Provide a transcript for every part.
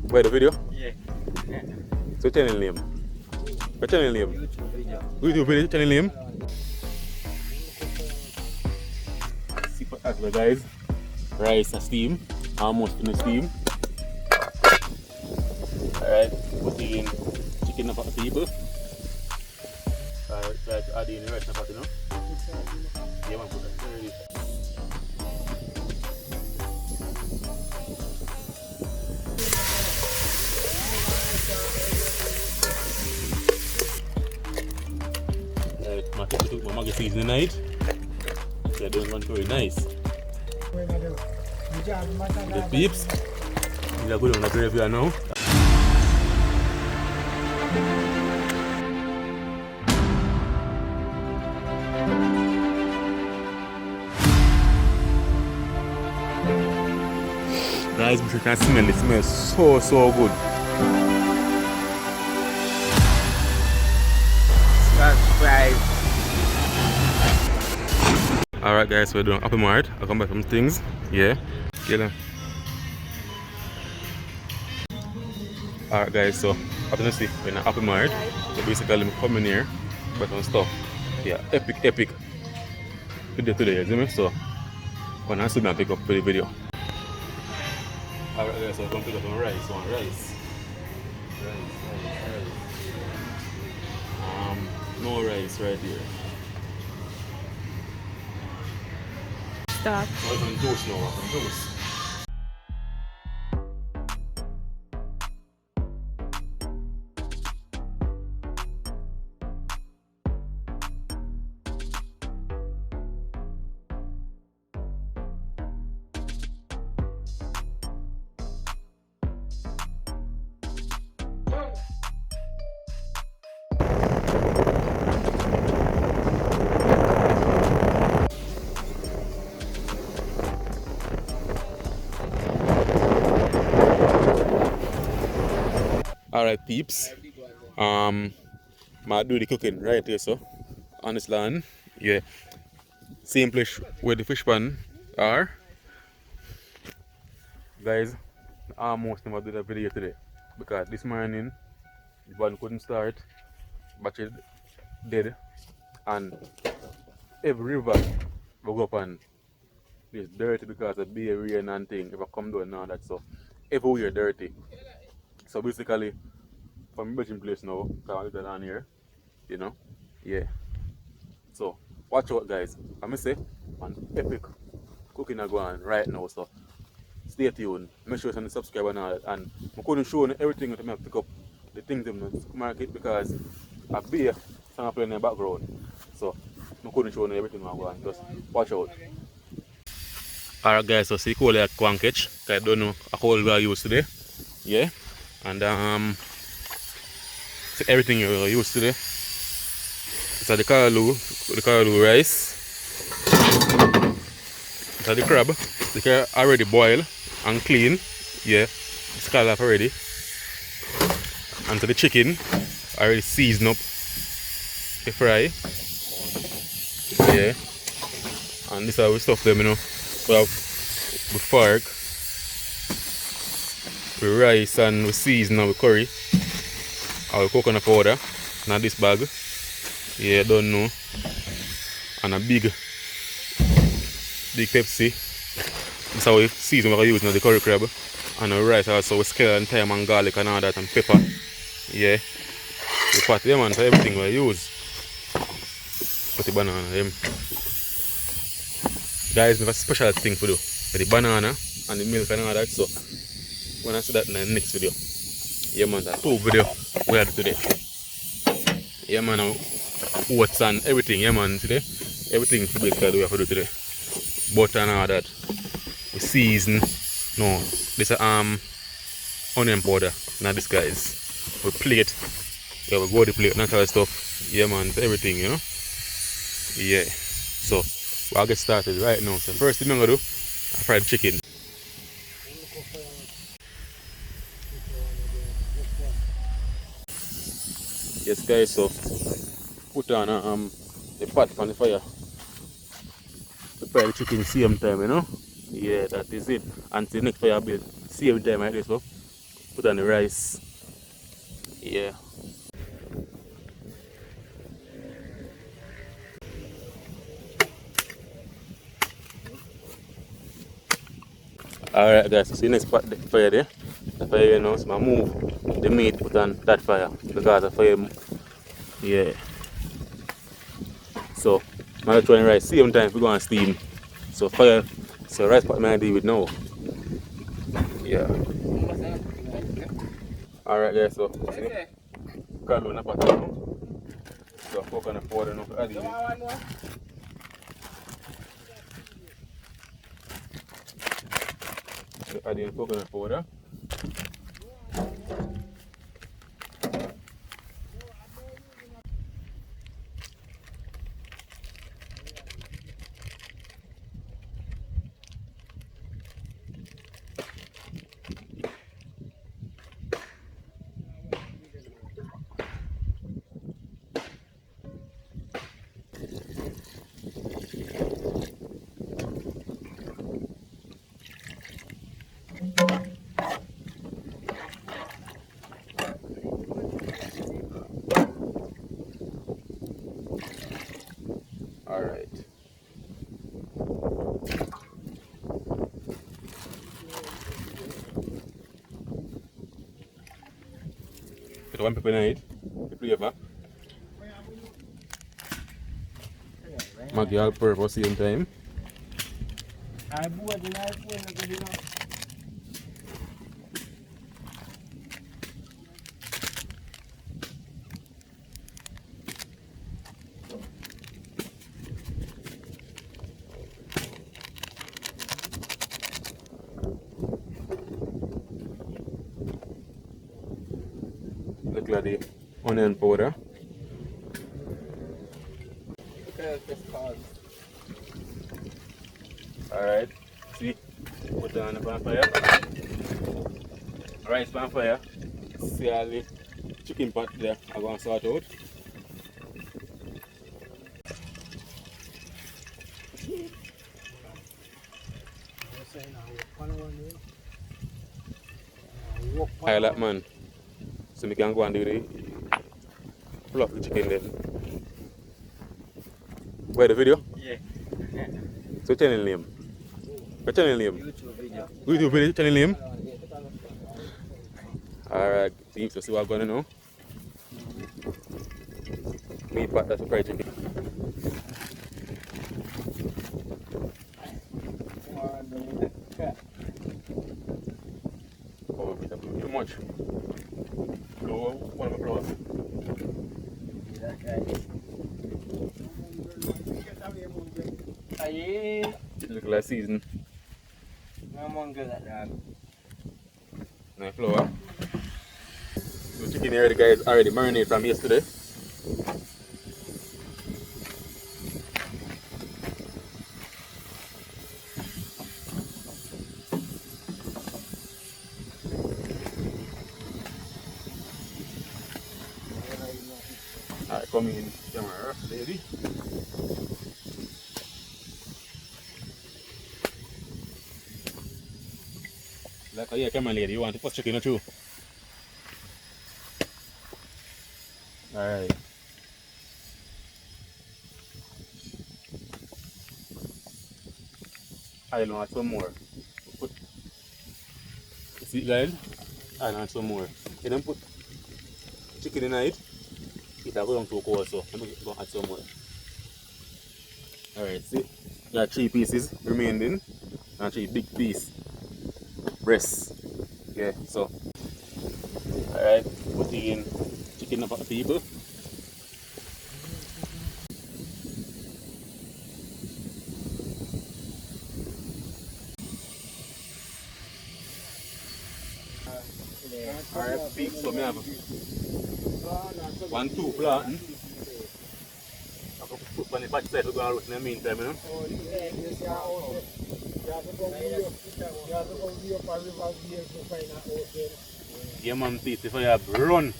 Where the video? Yeah. So channel name. What channel name? YouTube video. YouTube video channel name. See for that guys. Rice a steam. Almost in the steam. Alright, put in chicken up at the table. Alright, try to add in the rice up at you know. Yeah man, put that ready. My cook took my maggie seasoning night. They're doing one very nice. The peeps. These are good on the gravy now. Guys, you can smell it. It smells so good. Subscribe. Alright guys, we're doing Happy Mart. I'll come back from things. Yeah. Alright guys, so as you see, we're in a Happy Mart. So basically I'm coming here, but on stuff. Yeah, epic video today, you see me? So when I see me, I pick up for the video. Alright guys, so I'm going to pick up some rice. Rice. No rice right here. Stop. So I'm going to juice now, juice. Alright peeps, I do the cooking right here so, on this land, yeah, same place where the fish pan are. Guys, I almost never did a video today, because this morning, the pan couldn't start, battery dead, and every river will go up and it's dirty because of the rain and thing, if I come down and all that, so everywhere dirty. So basically, from my bedroom place now, because I live down here, you know, yeah. So, watch out guys, I'm going to say, an epic cooking are going on right now, so stay tuned, make sure you subscribe and all that, and I couldn't show you everything that I pick up, the things in the supermarket, because I be some playing in the background, so I couldn't show you everything I'm going on, just watch out. Alright guys, so see cool like one catch, because I don't know how cold we are used today, yeah. And so everything you use today. It's the Callaloo rice. It's the crab. The crab already boiled and clean. Yeah, it's scalloped up already. And so the chicken already seasoned up to fry. Yeah. And this is how we stuff them, you know. We have with fork, with rice and with season with curry. Our coconut powder, now this bag, yeah, don't know, and a big Pepsi. This is how we season what we use now, the curry crab, and the rice also with scale and thyme and garlic and all that and pepper, yeah. We put them on for everything we use. Put the banana them. Guys, we have a special thing to do for the banana and the milk and all that, so when I see that in the next video. Yeah man, that's 2 video we had today. Yeah man, oats and everything, yeah man, today. Everything for breakfast we have to do today. Butter and all that. We season. No, this is onion powder, not this guys. We plate. Yeah, we go to plate, natural stuff. Yeah man, everything, you know. Yeah. So we'll get started right now. So first thing I'm gonna do, I fried chicken. Yes guys, so put on the pot on the fire. Prepare the chicken same time, you know. Yeah, that is it. Until next fire build. Same time like this, so put on the rice. Yeah. Alright guys, so see next part the fire there. The fire you know, so I move the meat put on that fire because the fire, yeah. So I'm trying rice same time we go on steam. So fire, so rice pot I deal with now. Yeah. Alright guys, so see Callaloo in the pot now. So fuck on the powder now for adding it. Adding coconut powder. Alright. Put one pepper in it, the flavor. Maggi all purpose same time. Look like the onion powder. Alright, see, put it on the bonfire. Rice bonfire. See all the chicken pot there, I'm going to sort out. Highlight man. So we can go and do the fluff the chicken then. Where the video? Yeah. So channel name. What channel name? YouTube video. YouTube video channel name? Alright, so see what I'm gonna know. Meat pot, that's a fried chicken. Oh, too much. Flour, one of the flour. It looks like season. Nice flour. The chicken here, the guys already marinated from yesterday. Alright, come in camera, lady. Like, yeah, camera lady, you want to put chicken or two? Alright. I'll add some more. Put, see guys? I'll add some more. You don't put chicken in it. It'll go down to cold, so I'm going to add some more. Alright, see? There are 3 pieces remaining and 3 big pieces. Breasts. Yeah, so. Alright, put in chicken about the people. Alright, pig, so I have 1, 2 planting. I can put on the back side, we're going to roast in the meantime, you know. Yeah, man, teeth, if I have run.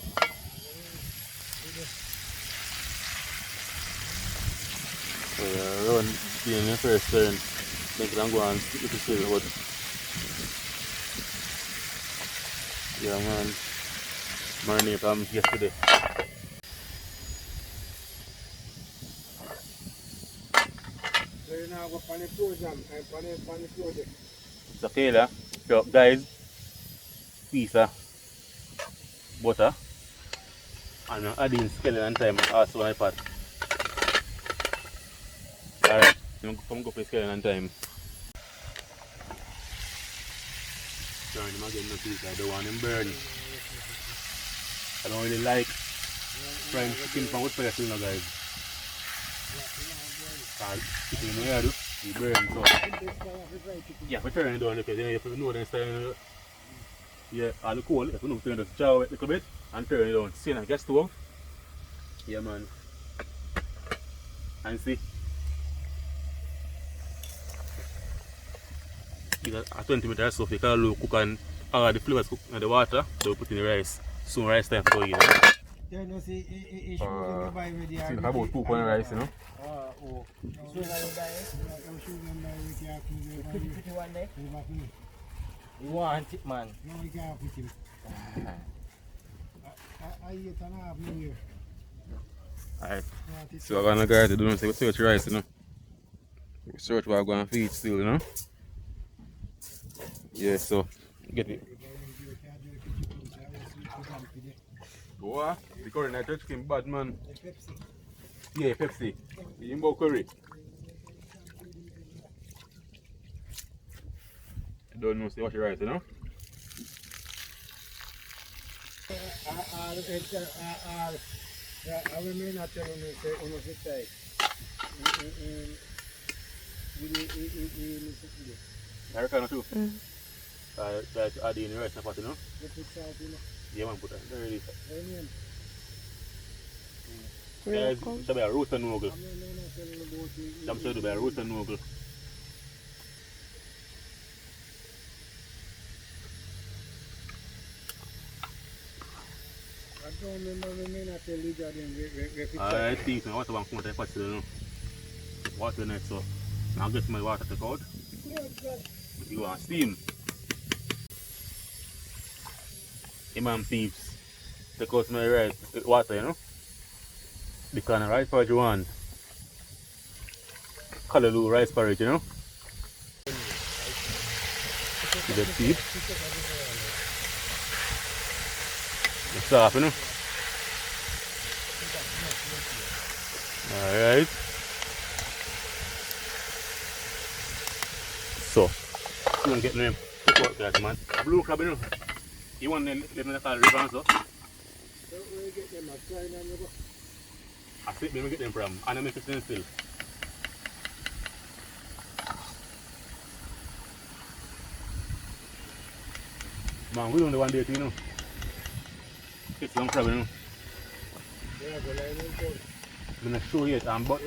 So, run being the first turn. Then I'm going to stick with the silver. Yeah man, marinate from yesterday. So you now go on the program, on the project. It's okay there. So guys, piece of butter and adding skeleton time also on the pot. Alright, come go for skeleton time. Turn them again no piece, I don't want them burn. I don't really like frying chicken from wood fire still now guys. Because chicken in the air do, it burn so. Yeah, we turn it down because if you know then style, yeah, all the coal, if you know turn it chow it a little bit and turn it down. See now, get stove. Yeah man. And see. It's a 20 minutes so if you can cook and all the flavors cook in the water, so we put in the rice. Soon rice time to go in. Yeah, no, see, it shows in the buy with the See about 2 pound rice, you know. Oh. So now you buy it? I'm sure you buy with the put one there? You want it, man? No, we can't put him. I eat and a half New Year. Alright. So we're gonna go to do is search rice, you know. Search what we're going to feed still, you know. Yeah, so get it. What? The curry night chicken bad man. Yeah, Pepsi. You about curry? I don't know, see what you rice, you know? I will not tell you on the side. I reckon too. Try to add in the rice in the pot, you know? Yeah man, put that there it is. Guys, it should be a roast and noodle. I'm sure it will be a roast and noodle. I don't remember we may not tell you that I think so. Water one point I put it, water next so now get my water take out. If you want steam. Imam thieves. Take out my rice water, you know. The kind of rice porridge you want. Callaloo rice porridge, you know. You get steam. It's soft, you know. Alright. So, soon get them cook out guys, man. A blue crab, you know. You want them to call river and so? Where you get them? I try them. I think we get them from, and I make it still. Man, we only one day too, you know. It's long crab, you know. Yeah, but I don't know. I'm not sure yet, but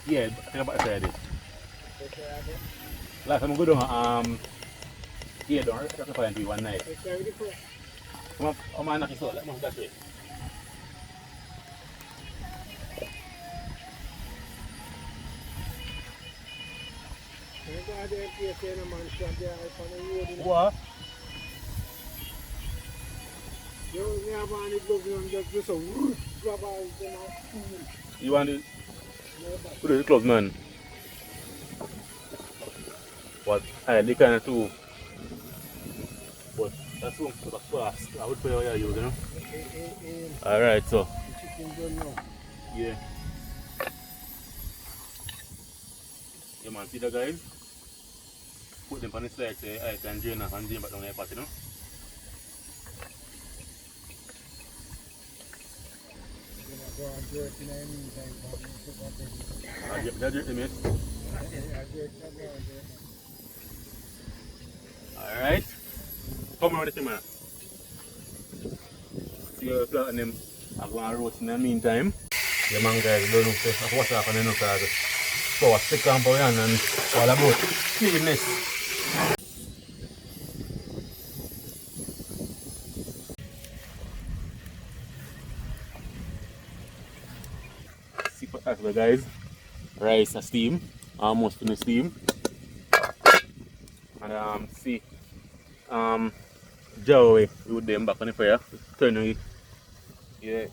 yeah, I think about the side. Last time I go down, yeah, don't have to find you one night. I'm not sure, let's that way. What? You want to put it close, man? What? I like kind of too. But that's one for the fast. I would put it where you know. Alright, so. Yeah. Yeah, man, see the guys? Put them on the side, say, I can drain off and drain back down the pot, you know? Alright. Come on with the man. See you plant them. I'm going to roast in the meantime. Yeah man guys, don't know what's happening now because so I stick on for and all about cleanness. See for that guys. Rice a steam. Almost finished steam. And see jar away with them back on the fire. Turn it. Yeah.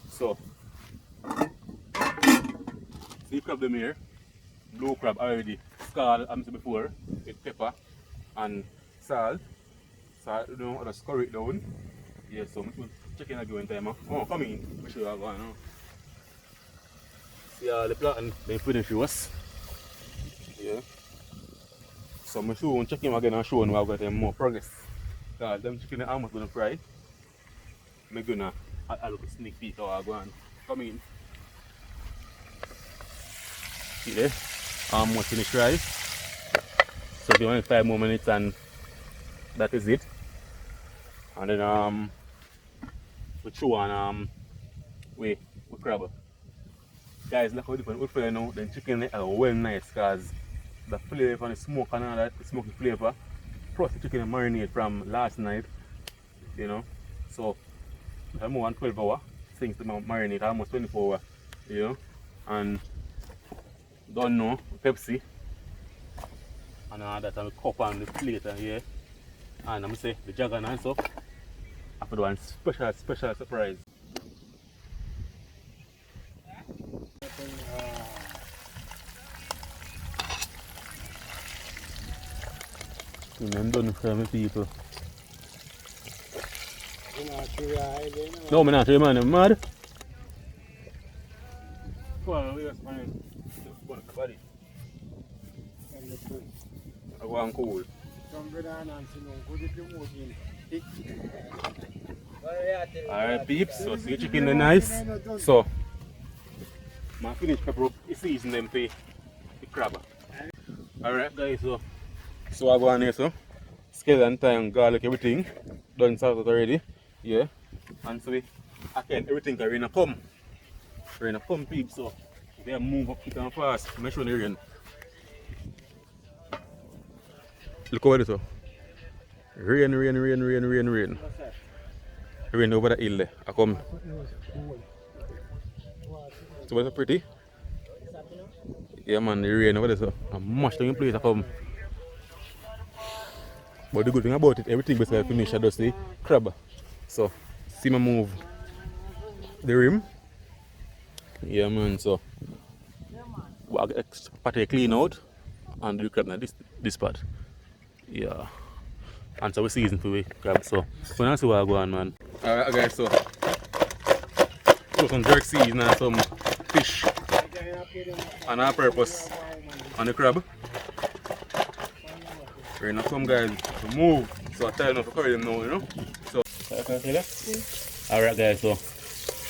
So, see crab them here. Blue crab already scald, I'm saying before, with pepper and salt. Salt, you know, just scurry it down. Yeah, so I'm checking again time. Oh, come in. Make sure you're going now. See all the plot they finish us. Yeah. So I'm sure check him again and show him I've got more progress. Because them chicken are almost gonna fry. I'm gonna a little sneak peek how I go on. Come in. See there? Almost finished fry. So if you want 5 more minutes and that is it. And then we chew on we crab. Guys, look how different we fry now. The chicken are well nice because the flavor and the smoke and all that, the smoky flavor. Plus the chicken marinade from last night, you know. So I'm more than 12 hours since the marinade, almost 24 hours, you know. And don't know Pepsi and all that, and the cup and the plate and here. And I'm say the dragon and stuff. After the one special surprise. I'm done for my people. No, I'm not sure, man. I'm mad. Well, we just find the body. I want cool. Alright, peeps. So, see chicken is nice. So, I finish pepper up. You season them for the crab. Alright, guys. So I go on here, so skeleton, thyme, garlic, everything done salted already. Yeah. And so again everything can rain a come. Rain a come peep, so they move up quick and fast. Make sure they rain. Look over this. Rain. Rain over the hill there. I come. So what's pretty? Yeah man, the rain over there, so I'm much in place I come. But the good thing about it, everything basically finished. I just the crab. So, see me move the rim. Yeah, man. So, I get patty clean out and do the crab now. This part. Yeah. And so we season for the crab. So, when I see what I go on, man. Alright, guys. So, throw some jerk season and some fish on our purpose on the crab. Right now some guys to move, so I tell them to curry them now, you know. So can I say that? Alright guys, so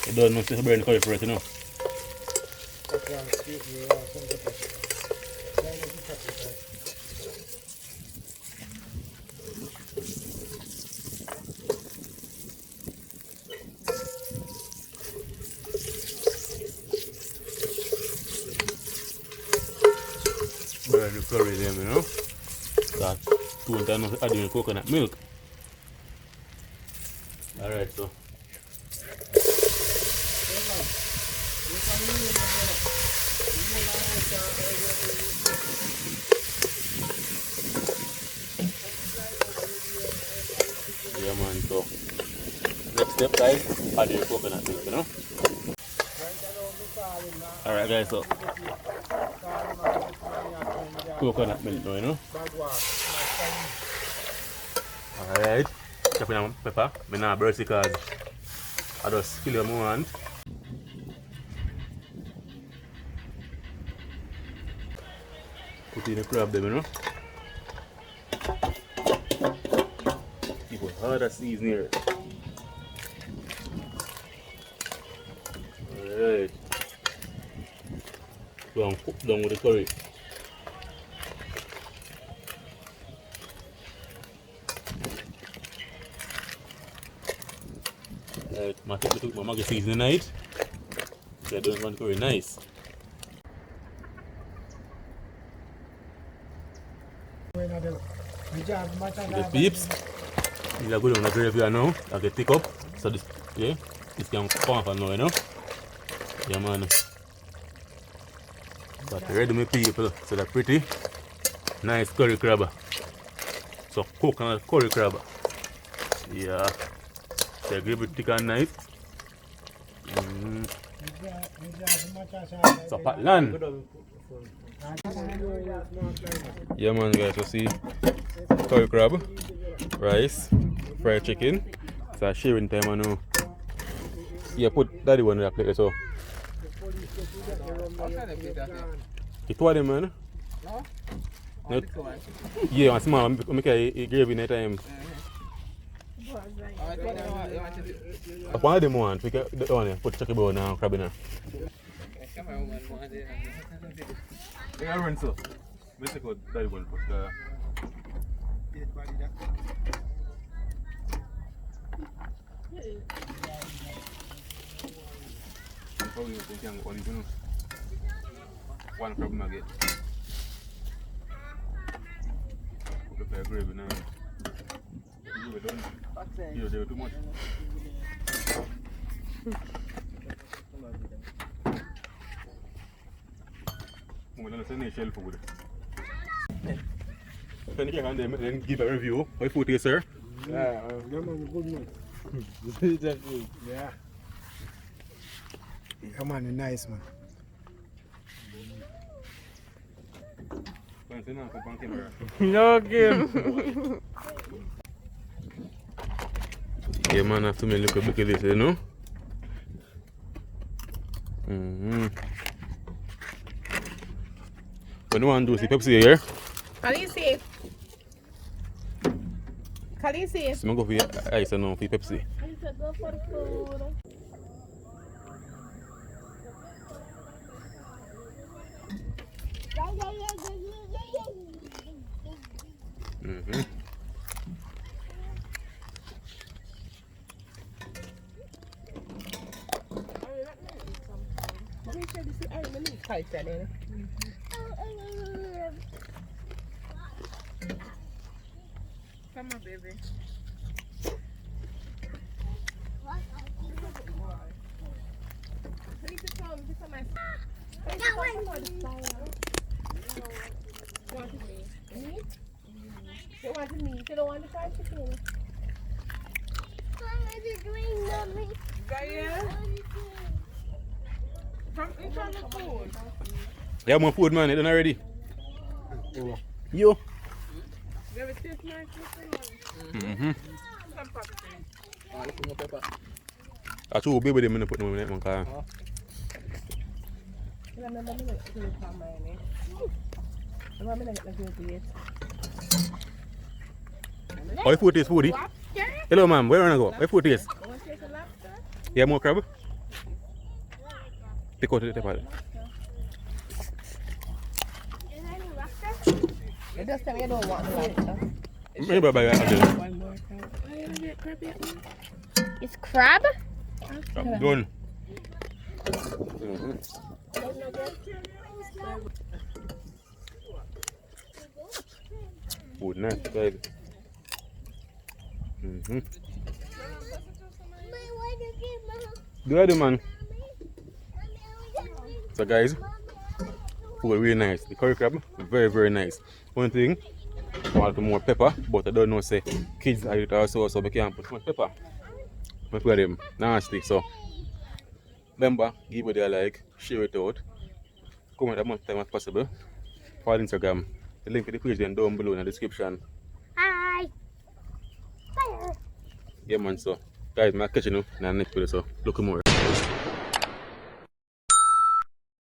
you don't know to burn the curry first, you know. Burn the curry them, you know. That 2 times adding coconut milk. Alright, so yeah man, so next step guys, add your coconut milk, you know. Alright guys, so coconut milk now, you know. Alright, chopping on pepper. I not burst because I just kill them one. Put in the crab them, you know. Keep it hard as season here. Alright. So I'm cook down with the curry. My took my maggie season night. So I don't want curry nice. The peeps. These are good on the gravy now. I get thick up. So this can come for now, you know. Yeah man. But ready my people. So they're pretty nice curry crab. So coconut curry crab. Yeah. The gravy thick and nice. So pat land. Yeah man guys, you see curry crab, rice, fried chicken. It's sharing time I know. Yeah, put daddy one in that plate so. You two of them man? No? No. Yeah, one small one make a gravy in that time. One of them want, we get the one put chicken bone and crab in there. Yeah, run so. Let's take out daddy one put probably you can go olive, you know. One crab nugget. Put the gravy now. You were done. You were too much. I'm going to send you shell food. Can you then give a review? How food is, sir? Yeah, good man. Yeah. Yeah, man, nice man. No game. Yeah, man, I have to make look at this, you know? When you want to do Pepsi here? Khaleesi. Khaleesi. So I'm going to go for ice and now for Pepsi. I said go for the food. Come on, baby. You wanted me. You don't want the fried chicken. It's on the food. Yeah, more food, man. You done already? You? There was this nice some pepper. I should be with them and put them in that one car. How food is foodie? Hello, ma'am. Where wanna go? How food is? Yeah, more crab? Pick out the table. It does tell me you don't want the lobster. Maybe buy that. One more crab. Why you don't get crab yet, man? It's crab? Done. Food nice, guys. Do I do, man? So, guys, food really nice. The curry crab, very, very nice. One thing, I want more pepper, but I don't know, say, kids are it also, so we can't put much pepper. But for them, nasty. So, remember, give it a like, share it out, comment as much time as possible. Follow Instagram. The link to the page then down below in the description. Hi. Fire. Yeah, man. So, guys, I'm catching you in the next video. So, look more.